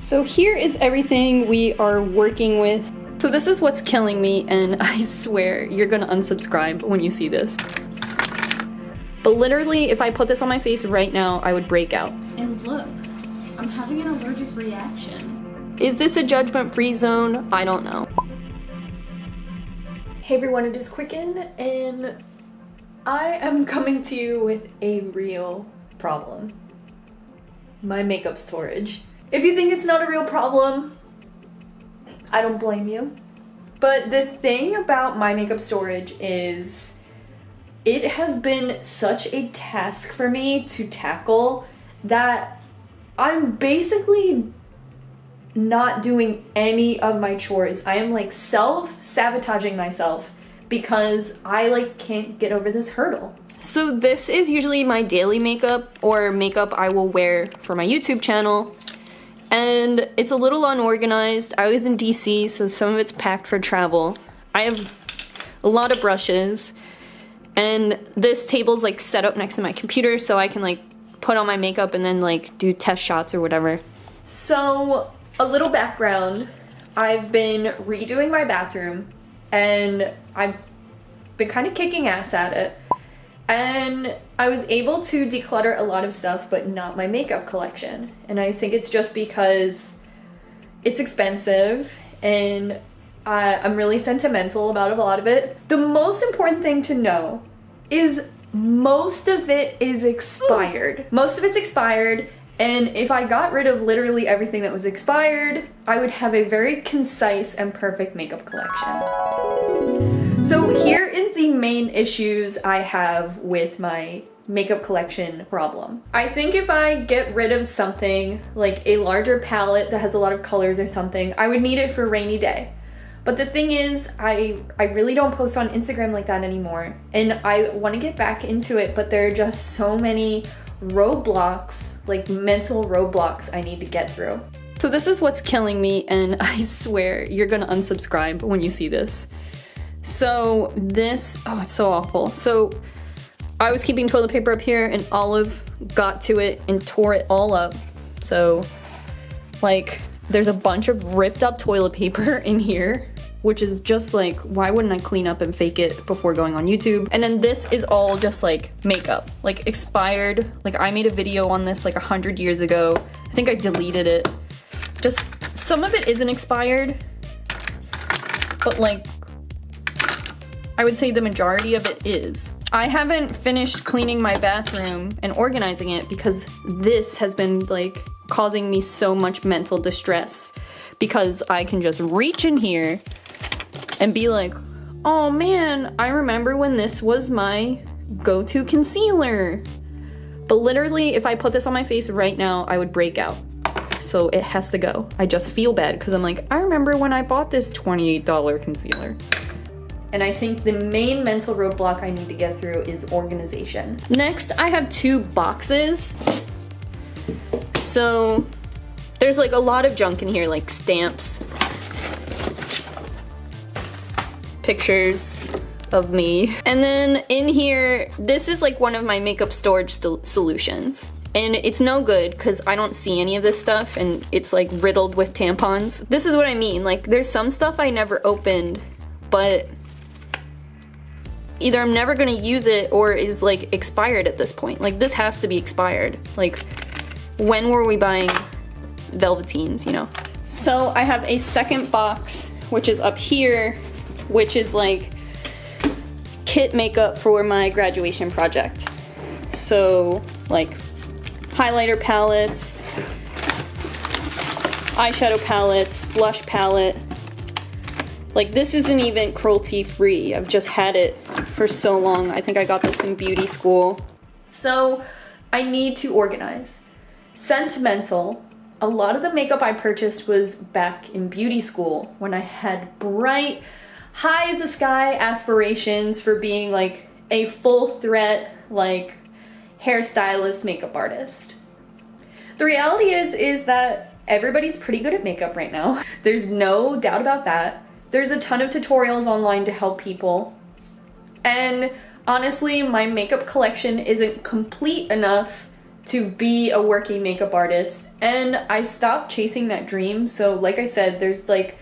So here is everything we are working with. So this is what's killing me, and I swear you're gonna unsubscribe when you see this. But literally, if I put this on my face right now, I would break out. And look, I'm having an allergic reaction. Is this a judgment-free zone? I don't know. Hey everyone, it is Qcknd, and I am coming to you with a real problem. My makeup storage. If you think it's not a real problem, I don't blame you. But the thing about my makeup storage is it has been such a task for me to tackle that I'm basically not doing any of my chores. I am like self-sabotaging myself because I like can't get over this hurdle. So this is usually my daily makeup or makeup I will wear for my YouTube channel. And it's a little unorganized. I was in DC, so some of it's packed for travel. I have a lot of brushes, and this table's like set up next to my computer so I can like put on my makeup and then like do test shots or whatever. So a little background, I've been redoing my bathroom and I've been kind of kicking ass at it. And I was able to declutter a lot of stuff, but not my makeup collection. And I think it's just because it's expensive and I'm really sentimental about a lot of it. The most important thing to know is most of it is expired. Most of it's expired, and if I got rid of literally everything that was expired, I would have a very concise and perfect makeup collection. So here is the main issues I have with my makeup collection problem. I think if I get rid of something like a larger palette that has a lot of colors or something, I would need it for a rainy day. But the thing is, I really don't post on Instagram like that anymore, and I want to get back into it, but there are just so many roadblocks, like mental roadblocks I need to get through. So this is what's killing me, and I swear you're gonna unsubscribe when you see this. So this, oh, it's so awful. So I was keeping toilet paper up here and Olive got to it and tore it all up. So like there's a bunch of ripped up toilet paper in here, which is just like, why wouldn't I clean up and fake it before going on YouTube? And then this is all just like makeup, like expired. Like I made a video on this like 100 years ago. I think I deleted it. Just some of it isn't expired, but like I would say the majority of it is. I haven't finished cleaning my bathroom and organizing it because this has been like causing me so much mental distress, because I can just reach in here and be like, oh man, I remember when this was my go-to concealer. But literally, if I put this on my face right now, I would break out. So it has to go. I just feel bad because I'm like, I remember when I bought this $28 concealer. And I think the main mental roadblock I need to get through is organization. Next, I have two boxes. So there's like a lot of junk in here, like stamps, pictures of me. And then in here, this is like one of my makeup storage solutions. And it's no good because I don't see any of this stuff and it's like riddled with tampons. This is what I mean, like there's some stuff I never opened, but either I'm never gonna use it or is like expired at this point. Like this has to be expired. Like when were we buying Velveteens, you know? So I have a second box, which is up here, which is like kit makeup for my graduation project. So like highlighter palettes, eyeshadow palettes, blush palette. Like this isn't even cruelty free. I've just had it for so long. I think I got this in beauty school. So I need to organize. Sentimental. A lot of the makeup I purchased was back in beauty school when I had bright, high as the sky aspirations for being like a full threat, like hairstylist, makeup artist. The reality is that everybody's pretty good at makeup right now. There's no doubt about that. There's a ton of tutorials online to help people. And honestly, my makeup collection isn't complete enough to be a working makeup artist, and I stopped chasing that dream. So like I said, there's like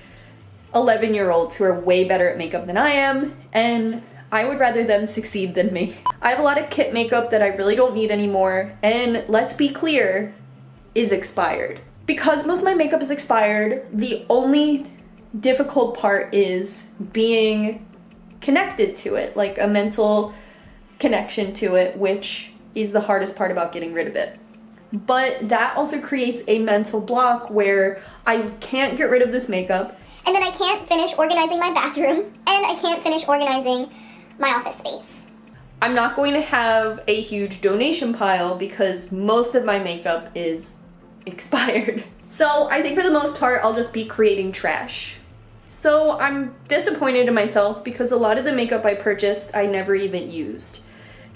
11-year-olds who are way better at makeup than I am, and I would rather them succeed than me. I have a lot of kit makeup that I really don't need anymore, and let's be clear, is expired. Because most of my makeup is expired, the only difficult part is being connected to it, like a mental connection to it, which is the hardest part about getting rid of it. But that also creates a mental block where I can't get rid of this makeup. And then I can't finish organizing my bathroom, and I can't finish organizing my office space. I'm not going to have a huge donation pile because most of my makeup is expired. So I think for the most part, I'll just be creating trash. So I'm disappointed in myself because a lot of the makeup I purchased, I never even used.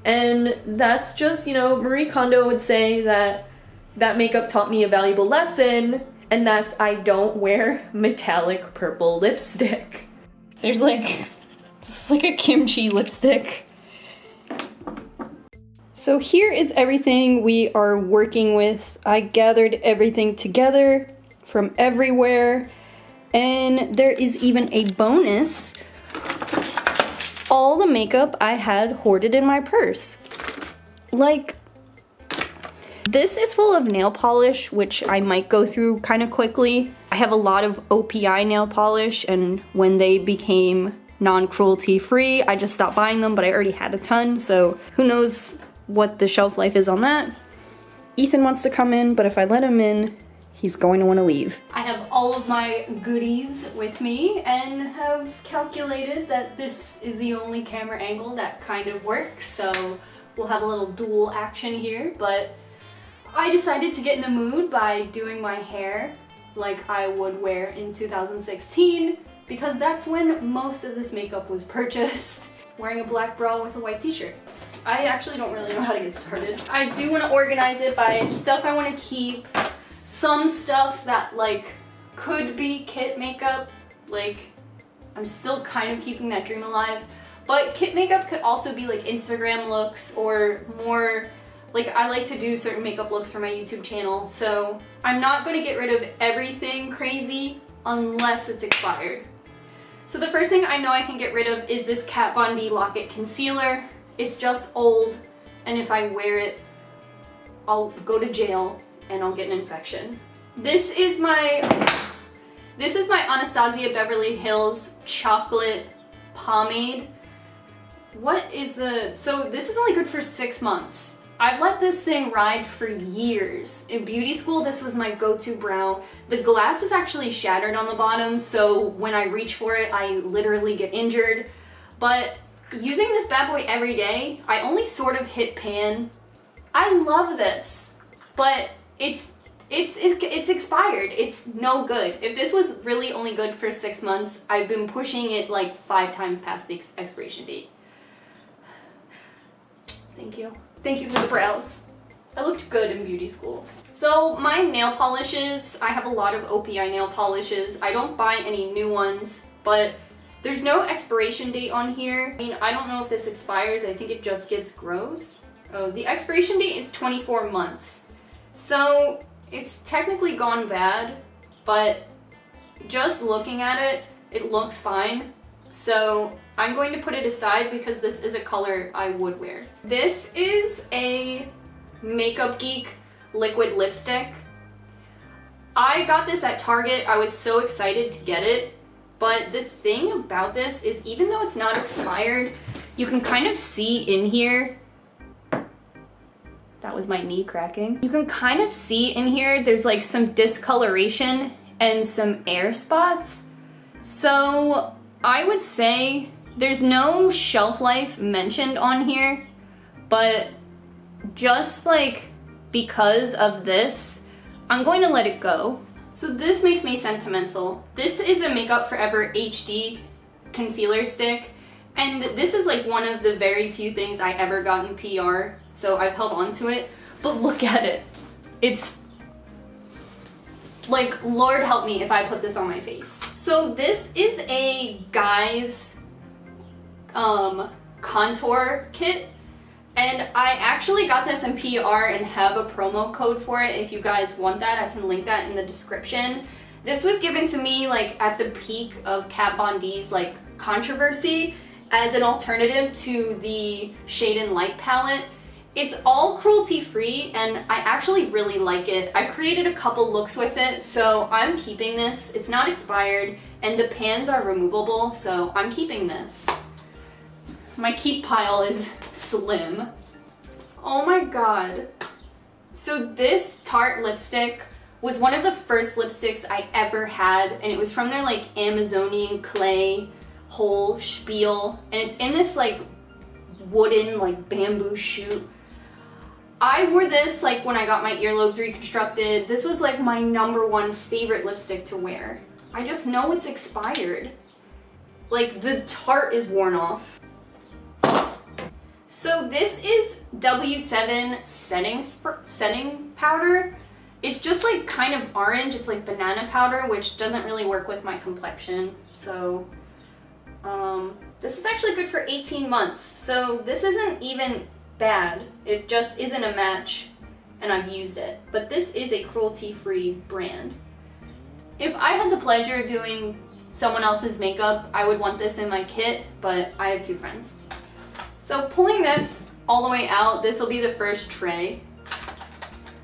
And that's just, you know, Marie Kondo would say that that makeup taught me a valuable lesson, and that's I don't wear metallic purple lipstick. There's like, this is like a kimchi lipstick. So here is everything we are working with. I gathered everything together from everywhere, and there is even a bonus. All the makeup I had hoarded in my purse. Like, this is full of nail polish, which I might go through kind of quickly. I have a lot of OPI nail polish, and when they became non-cruelty free, I just stopped buying them, but I already had a ton, so who knows what the shelf life is on that. Ethan wants to come in, but if I let him in, he's going to want to leave. I have all of my goodies with me and have calculated that this is the only camera angle that kind of works, so we'll have a little dual action here, but I decided to get in the mood by doing my hair like I would wear in 2016 because that's when most of this makeup was purchased. Wearing a black bra with a white t-shirt. I actually don't really know how to get started. I do want to organize it by stuff I want to keep, some stuff that like could be kit makeup, like I'm still kind of keeping that dream alive, but kit makeup could also be like Instagram looks or more like I like to do certain makeup looks for my YouTube channel, so I'm not going to get rid of everything crazy unless it's expired. So the first thing I know I can get rid of is this Kat Von D Lock-It Concealer. It's just old, and if I wear it, I'll go to jail and I'll get an infection. This is my Anastasia Beverly Hills chocolate pomade. So this is only good for 6 months. I've let this thing ride for years. In beauty school, this was my go-to brow. The glass is actually shattered on the bottom, so when I reach for it, I literally get injured. But using this bad boy every day, I only sort of hit pan. I love this, but it's expired. It's no good. If this was really only good for 6 months, I've been pushing it like 5 times past the expiration date. Thank you. Thank you for the brows. I looked good in beauty school. So my nail polishes, I have a lot of OPI nail polishes. I don't buy any new ones, but there's no expiration date on here. I mean, I don't know if this expires. I think it just gets gross. Oh, the expiration date is 24 months. So it's technically gone bad, but just looking at it, it looks fine. So I'm going to put it aside because this is a color I would wear. This is a Makeup Geek liquid lipstick. I got this at Target. I was so excited to get it. But the thing about this is even though it's not expired, you can kind of see in here. That was my knee cracking. You can kind of see in here there's like some discoloration and some air spots. So I would say there's no shelf life mentioned on here, but just like because of this, I'm going to let it go. So this makes me sentimental. This is a Makeup Forever HD concealer stick, and this is like one of the very few things I ever got in PR, so I've held on to it. But look at it. It's like, Lord help me if I put this on my face. So this is a guy's contour kit And I actually got this in PR and have a promo code for it. If you guys want that, I can link that in the description. This was given to me like at the peak of Kat Von D's like controversy as an alternative to the Shade and Light palette. It's all cruelty-free and I actually really like it. I created a couple looks with it, so I'm keeping this. It's not expired and the pans are removable, so I'm keeping this. My keep pile is slim. Oh my god. So this Tarte lipstick was one of the first lipsticks I ever had, and it was from their like Amazonian clay whole spiel, and it's in this like wooden like bamboo shoot. I wore this like when I got my earlobes reconstructed. This was like my #1 favorite lipstick to wear. I just know it's expired. Like the Tarte is worn off. So this is W7 setting powder. It's just like kind of orange. It's like banana powder, which doesn't really work with my complexion. So this is actually good for 18 months. So this isn't even bad. It just isn't a match and I've used it. But this is a cruelty-free brand. If I had the pleasure of doing someone else's makeup, I would want this in my kit, but I have 2 friends. So pulling this all the way out, this will be the first tray.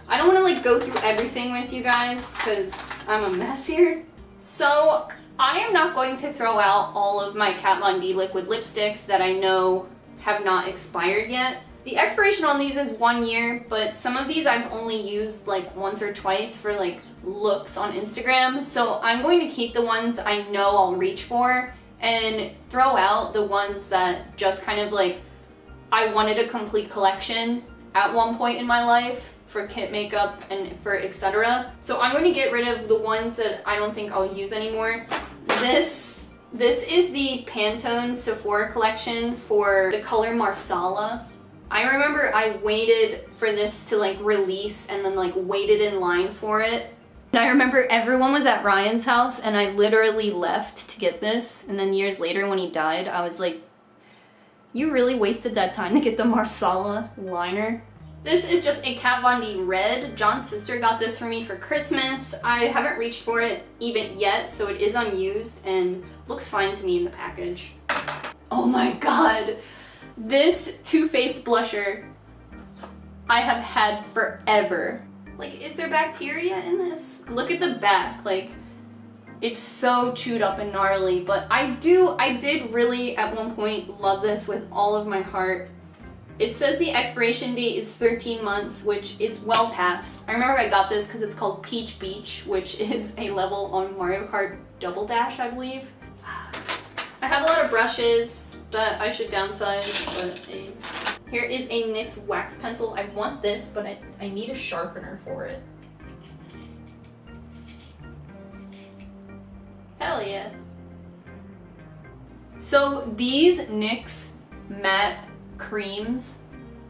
I don't want to like go through everything with you guys because I'm a mess here. So I am not going to throw out all of my Kat Von D liquid lipsticks that I know have not expired yet. The expiration on these is 1 year, but some of these I've only used like once or twice for like looks on Instagram. So I'm going to keep the ones I know I'll reach for and throw out the ones that just kind of like I wanted a complete collection at one point in my life for kit makeup and for etc. So I'm going to get rid of the ones that I don't think I'll use anymore. This is the Pantone Sephora collection for the color Marsala. I remember I waited for this to like release and then like waited in line for it. And I remember everyone was at Ryan's house and I literally left to get this, and then years later when he died I was like, you really wasted that time to get the Marsala liner. This is just a Kat Von D red. John's sister got this for me for Christmas. I haven't reached for it even yet, so it is unused and looks fine to me in the package. Oh my god! This Too Faced blusher I have had forever. Like, is there bacteria in this? Look at the back, like, it's so chewed up and gnarly, but I did really at one point love this with all of my heart. It says the expiration date is 13 months, which it's well past. I remember I got this because it's called Peach Beach, which is a level on Mario Kart Double Dash, I believe. I have a lot of brushes that I should downsize, but here is a NYX wax pencil. I want this, but I need a sharpener for it. Hell yeah. So these NYX matte creams,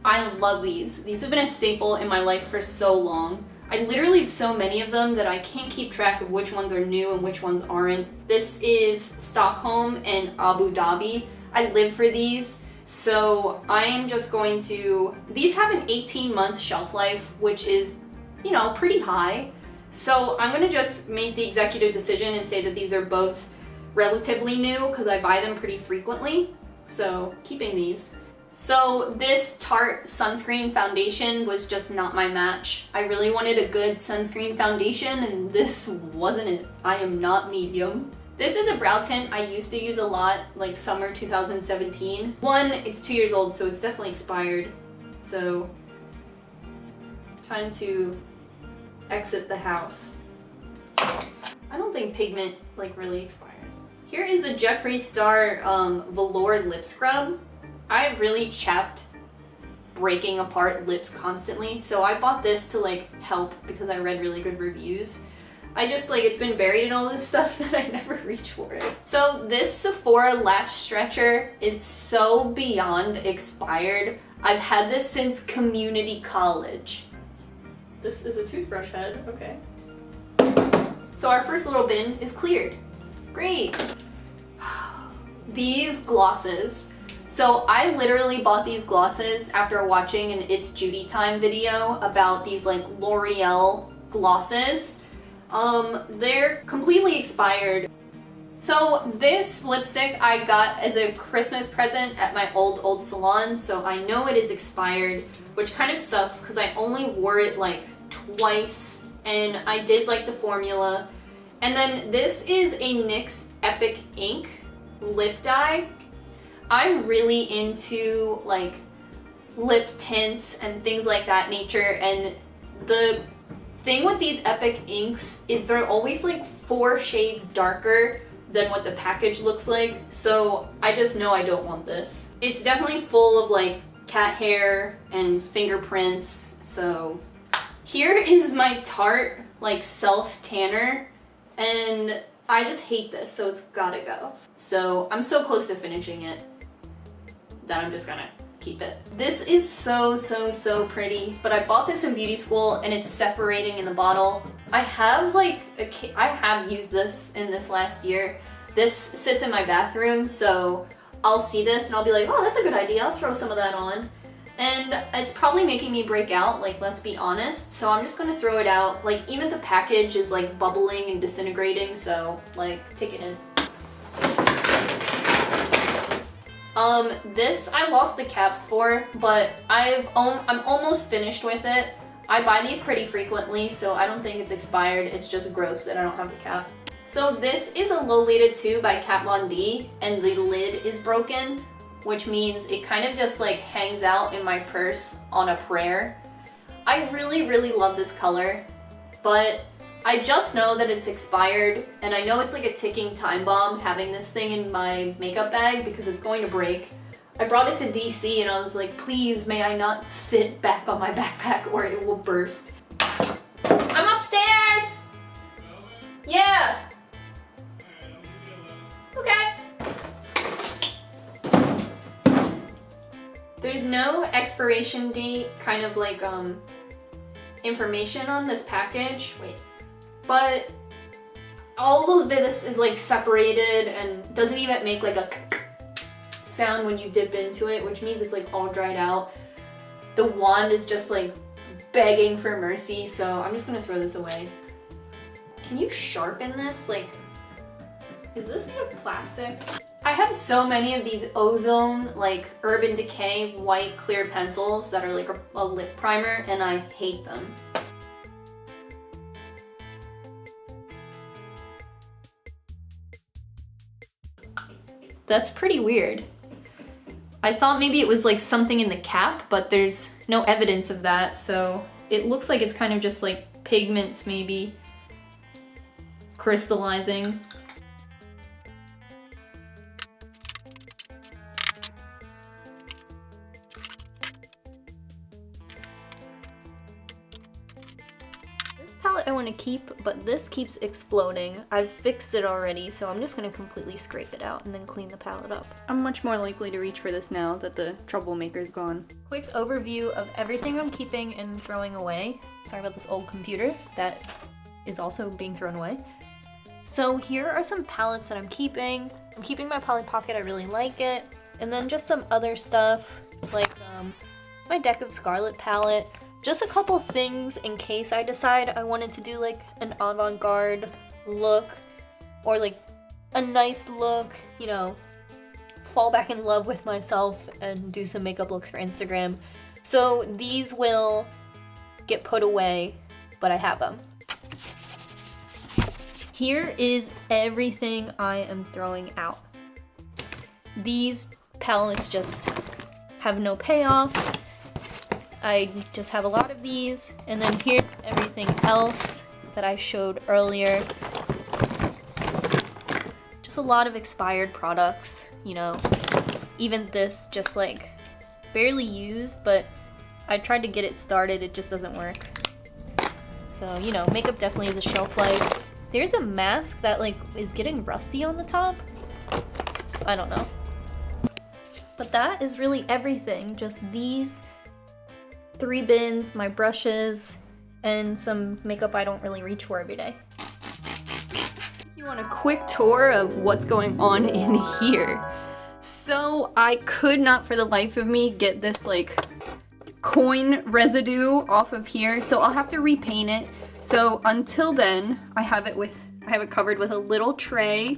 I love these. These have been a staple in my life for so long. I literally have so many of them that I can't keep track of which ones are new and which ones aren't. This is Stockholm and Abu Dhabi. I live for these, so I am just going to... These have an 18-month shelf life, which is, you know, pretty high. So I'm going to just make the executive decision and say that these are both relatively new because I buy them pretty frequently. So keeping these. So this Tarte sunscreen foundation was just not my match. I really wanted a good sunscreen foundation and this wasn't it. I am not medium. This is a brow tint I used to use a lot, like summer 2017. One, it's 2 years old, so it's definitely expired. So time to exit the house. I don't think pigment like really expires. Here is a Jeffree Star velour lip scrub. I really chapped breaking apart lips constantly, so I bought this to like help because I read really good reviews. I just like, it's been buried in all this stuff that I never reach for it. So this Sephora lash stretcher is so beyond expired. I've had this since community college. This is a toothbrush head, okay. So our first little bin is cleared. Great. These glosses. So I literally bought these glosses after watching an It's Judy Time video about these like L'Oreal glosses. They're completely expired. So this lipstick I got as a Christmas present at my old salon, so I know it is expired, which kind of sucks because I only wore it like twice and I did like the formula. And then this is a NYX Epic Ink lip dye. I'm really into like lip tints and things like that nature, and the thing with these Epic inks is they're always like 4 shades darker than what the package looks like, so I just know I don't want this. It's definitely full of like cat hair and fingerprints, so here is my Tarte like self tanner, and I just hate this, so it's gotta go. So I'm so close to finishing it that I'm just gonna keep it. This is so pretty, but I bought this in beauty school and it's separating in the bottle. I have like I have used this in this last year. This sits in my bathroom, so I'll see this and I'll be like, oh, that's a good idea, I'll throw some of that on. And it's probably making me break out, like, let's be honest, so I'm just gonna throw it out. Like, even the package is like bubbling and disintegrating, so like, take it in. This I lost the caps for, but I'm almost finished with it. I buy these pretty frequently, so I don't think it's expired. It's just gross that I don't have the cap. So this is a Lolita 2 by Kat Von D, and the lid is broken, which means it kind of just like hangs out in my purse on a prayer. I really love this color, but I just know that it's expired, and I know it's like a ticking time bomb having this thing in my makeup bag because it's going to break. I brought it to DC and I was like, please may I not sit back on my backpack or it will burst. I'm upstairs! Yeah! Okay. There's no expiration date kind of like information on this package. Wait. But all of this is like separated and doesn't even make like a sound when you dip into it, which means it's like all dried out. The wand is just like begging for mercy, so I'm just gonna throw this away. Can you sharpen this? Like, is this made of plastic? I have so many of these Ozone, like Urban Decay white clear pencils that are like a lip primer, and I hate them. That's pretty weird. I thought maybe it was like something in the cap, but there's no evidence of that, so it looks like it's kind of just like pigments maybe crystallizing. Palette I want to keep, but this keeps exploding. I've fixed it already, so I'm just going to completely scrape it out and then clean the palette up. I'm much more likely to reach for this now that the troublemaker's gone. Quick overview of everything I'm keeping and throwing away. Sorry about this old computer that is also being thrown away. So here are some palettes that I'm keeping. I'm keeping my Polly Pocket, I really like it. And then just some other stuff, like my Deck of Scarlet palette. Just a couple things in case I decide I wanted to do like an avant-garde look or like a nice look, you know, fall back in love with myself and do some makeup looks for Instagram. So these will get put away, but I have them. Here is everything I am throwing out. These palettes just have no payoff. I just have a lot of these, and then here's everything else that I showed earlier. Just a lot of expired products, you know. Even this, just like barely used, but I tried to get it started, it just doesn't work. So, you know, makeup definitely is a shelf life. There's a mask that like is getting rusty on the top. I don't know. But that is really everything, just these 3 bins, my brushes, and some makeup I don't really reach for every day. If you want a quick tour of what's going on in here. So So I could not for the life of me get this like coin residue off of here, so I'll have to repaint it. So until then, I have it covered with a little tray,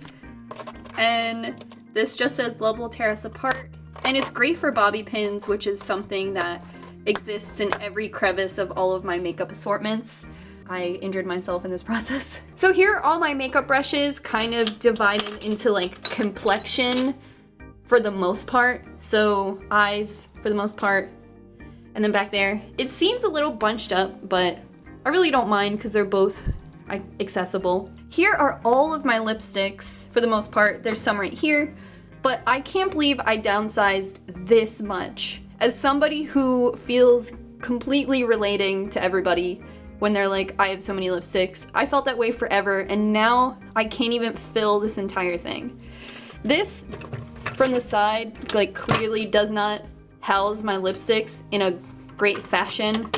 and this just says "Love will tear us apart," and it's great for bobby pins, which is something that exists in every crevice of all of my makeup assortments. I injured myself in this process. So here are all my makeup brushes, kind of divided into like complexion for the most part. So eyes for the most part, and then back there. It seems a little bunched up, but I really don't mind because they're both accessible. Here are all of my lipsticks for the most part. There's some right here, but I can't believe I downsized this much. As somebody who feels completely relating to everybody when they're like, I have so many lipsticks, I felt that way forever, and now I can't even fill this entire thing. This, from the side, like clearly does not house my lipsticks in a great fashion,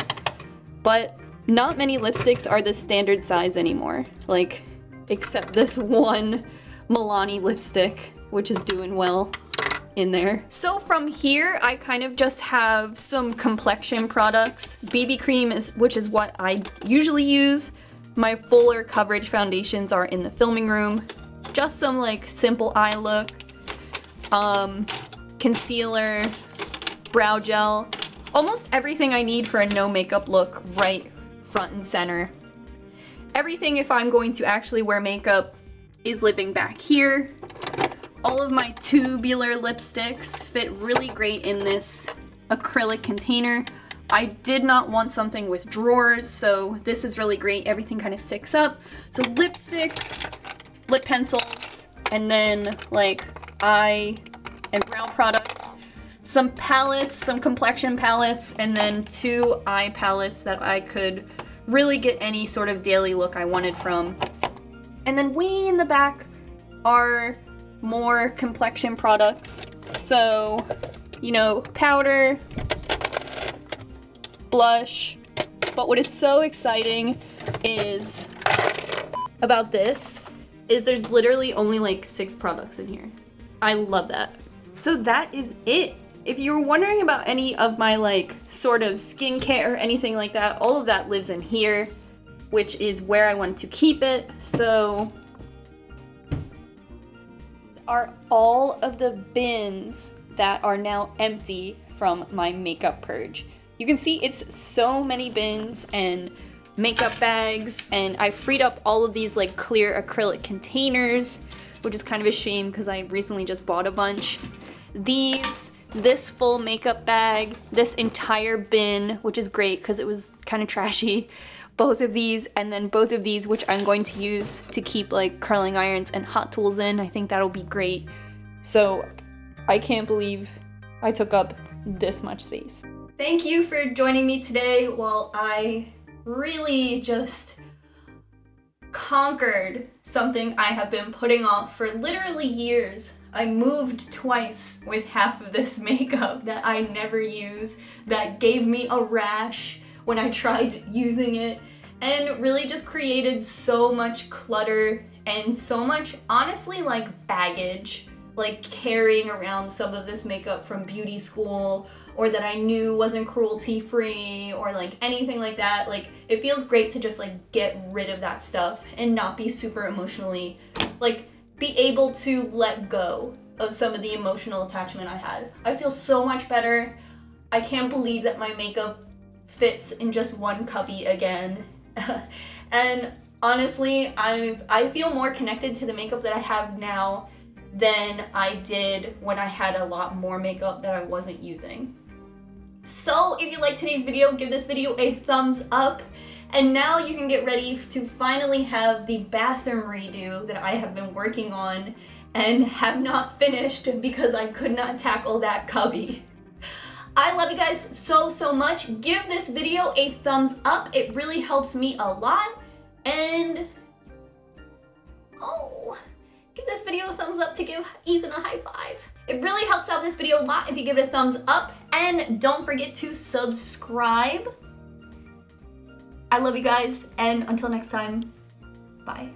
but not many lipsticks are the standard size anymore, like, except this one Milani lipstick, which is doing well in there. So from here, I kind of just have some complexion products. BB cream which is what I usually use. My fuller coverage foundations are in the filming room. Just some like simple eye look, concealer, brow gel, almost everything I need for a no makeup look right front and center. Everything, if I'm going to actually wear makeup, is living back here. All of my tubular lipsticks fit really great in this acrylic container. I did not want something with drawers, so this is really great. Everything kind of sticks up. So lipsticks, lip pencils, and then like eye and brow products. Some palettes, some complexion palettes, and then 2 eye palettes that I could really get any sort of daily look I wanted from. And then way in the back are more complexion products. So, you know, powder, blush. But what is so exciting is about this is there's literally only like 6 products in here. I love that. So that is it. If you were wondering about any of my like sort of skincare or anything like that, all of that lives in here, which is where I want to keep it. So are all of the bins that are now empty from my makeup purge. You can see it's so many bins and makeup bags, and I freed up all of these like clear acrylic containers, which is kind of a shame because I recently just bought a bunch. This full makeup bag, this entire bin, which is great because it was kind of trashy. Both of these, and then both of these, which I'm going to use to keep like curling irons and hot tools in. I think that'll be great. So I can't believe I took up this much space. Thank you for joining me today while I really just conquered something I have been putting off for literally years. I moved twice with half of this makeup that I never use, that gave me a rash when I tried using it, and really just created so much clutter and so much, honestly, like baggage, like carrying around some of this makeup from beauty school, or that I knew wasn't cruelty free, or like anything like that. Like, it feels great to just like get rid of that stuff and not be super emotionally, like be able to let go of some of the emotional attachment I had. I feel so much better. I can't believe that my makeup fits in just one cubby again. And honestly, I feel more connected to the makeup that I have now than I did when I had a lot more makeup that I wasn't using. So if you liked today's video, give this video a thumbs up. And now you can get ready to finally have the bathroom redo that I have been working on and have not finished because I could not tackle that cubby. I love you guys so, so much. Give this video a thumbs up. It really helps me a lot. And, give this video a thumbs up to give Ethan a high five. It really helps out this video a lot if you give it a thumbs up. And don't forget to subscribe. I love you guys, and until next time, bye.